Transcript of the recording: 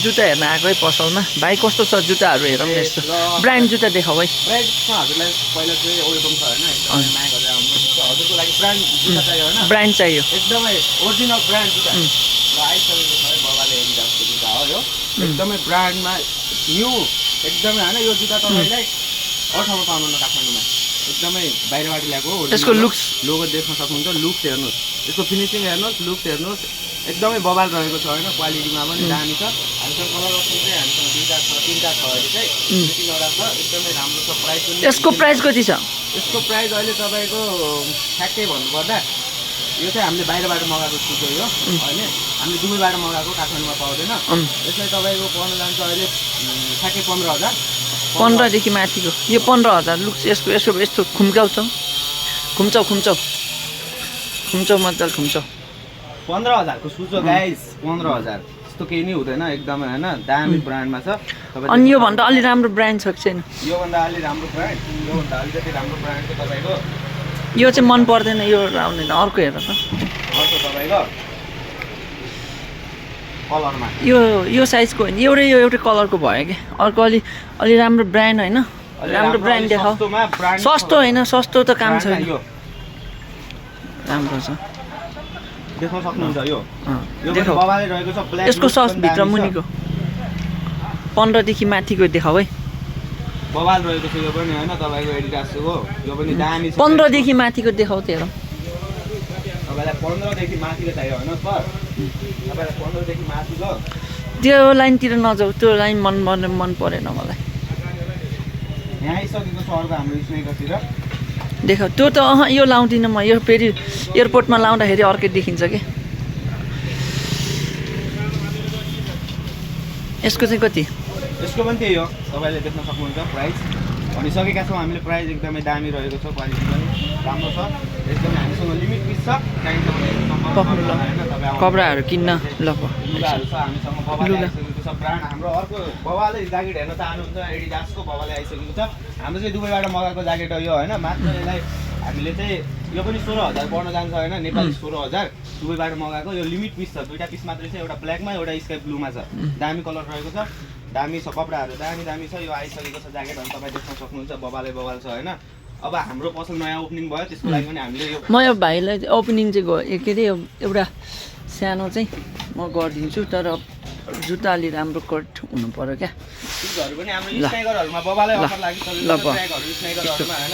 जुत्ता हेर्न आएको है पसलमा भाइ कस्तो छ जुत्ताहरू हेरौँ न यस्तो ब्रान्ड जुत्ता देखाऊ है हजुरलाई पहिला चाहिँ वेलकम छ होइन एकदमै माया गरेर आउनु हजुरको लागि ब्रान्ड जुत्ता चाहियो होइन ब्रान्ड चाहियो एकदमै ओरिजिनल ब्रान्ड जुत्ता र आइसकेको छ है बाबाले एडिडासको जुत्ता हो यो एकदमै ब्रान्डमा न्यू एकदमै होइन यो जुत्ता तपाईँलाई अरू ठाउँमा पाउनुहुन्न काठमाडौँमा एकदमै बाहिरबाट ल्याएको हो यसको लुक्स लोगो देख्न सक्नुहुन्छ लुक्स हेर्नुहोस् यसको फिनिसिङ हेर्नुहोस् लुक्स हेर्नुहोस् एकदमै बबाल रहेको छ होइन क्वालिटीमा पनि दामी छ हामीसँग कलर अप्सन चाहिँ हामीसँग दुईवटा छ तिनवटा छ अहिले चाहिँ तिनवटा छ एकदमै राम्रो छ प्राइस पनि यसको प्राइस कति छ यसको प्राइस अहिले तपाईँको ठ्याक्कै भन्नुपर्दा यो चाहिँ हामीले बाहिरबाट मगाएको सुज हो यो होइन हामीले दुबईबाट मगाएको काठमाडौँमा पाउँदैन यसलाई तपाईँको पर्न जान्छ अहिले ठ्याक्कै 15,000 15 माथिको यो 15,000 लुक्स यसको यसको यस्तो खुम्काउँछौ मजाले खुम्चौ 15,000 को सुज हो गाइस 15,000 यस्तो केही नै हुँदैन एकदमै होइन दामी ब्रान्डमा छ अनि योभन्दा अलि राम्रो ब्रान्ड छ कि छैन योभन्दा अलि राम्रो ब्रान्ड योभन्दा अलिकति राम्रो ब्रान्ड चाहिँ तपाईँको यो चाहिँ मन पर्दैन यो आउँदैन अर्को हेर त अर्को तपाईँको कलरमा यो साइजको होइन एउटै कलरको भयो कि अर्को अलि राम्रो ब्रान्ड होइन राम्रो ब्रान्ड देखाऊ सस्तो होइन सस्तो त काम छैन राम्रो छ देख्न सक्नुहुन्छ यो बबाले रहेको छ ब्ल्याक यसको सस भित्र मुनिको 15 देखि माथिको देखाऊ है बबाल रहेको छ यो पनि हैन तपाईको एडिडासको यो पनि दामी छ 15 देखि माथिको देखाऊ त हेरौँ तपाईलाई 15 देखि माथिको चाहियो हैन सर तपाईलाई 15 देखि माथिको त्यो लाइनतिर नजाऊ त्यो लाइन मन परेन मलाई यहाँ आइसकेको छ अर्को हाम्रो स्नेकरतिर देखाऊ त्यो त यो लाउँदिनँ म यो फेरि एयरपोर्टमा लाउँदाखेरि अर्कै देखिन्छ कि यसको चाहिँ कति यसको पनि त्यही हो तपाईले देख्न सक्नुहुन्छ प्राइस भनिसकेका छौँ हामीले प्राइस एकदमै दामी रहेको छ क्वालिटी पनि राम्रो छ एकदमै हामीसँग लिमिट पिस छ चाहिन्छ भने कपडाहरू किन्न ल लुगाहरू छ हामीसँग बबाले आइसकेको छ ब्रान्ड हाम्रो अर्को बबाले ज्याकेट हेर्न चाहनुहुन्छ एडिडासको बबाले आइसकेको छ हाम्रो चाहिँ दुबईबाट मगाएको ज्याकेट हो यो होइन मात्र यसलाई हामीले चाहिँ यो पनि 16,000 पर्न जान्छ होइन नेपाली 16,000 दुबईबाट मगाएको यो लिमिट पिस छ दुईटा पिस मात्रै छ एउटा ब्ल्याकमा एउटा स्काई ब्लूमा छ दामी कलर रहेको छ दामी छ कपडाहरू दामी छ यो आइसकेको छ ज्याकेट अनि तपाईँ देख्न सक्नुहुन्छ बबाल छ होइन अब हाम्रो पसल नयाँ ओपनिङ भयो त्यसको लागि पनि हामीले यो म यो भाइलाई ओपनिङ चाहिँ के अरे एउटा सानो चाहिँ म गरिदिन्छु तर जुत्ता अलि राम्रो कट हुनु पर्यो क्या सुजहरू पनि हाम्रो स्नाइकरहरूमा बबालै अफर लाग्छ ट्र्याकहरू स्नाइकरहरूमा होइन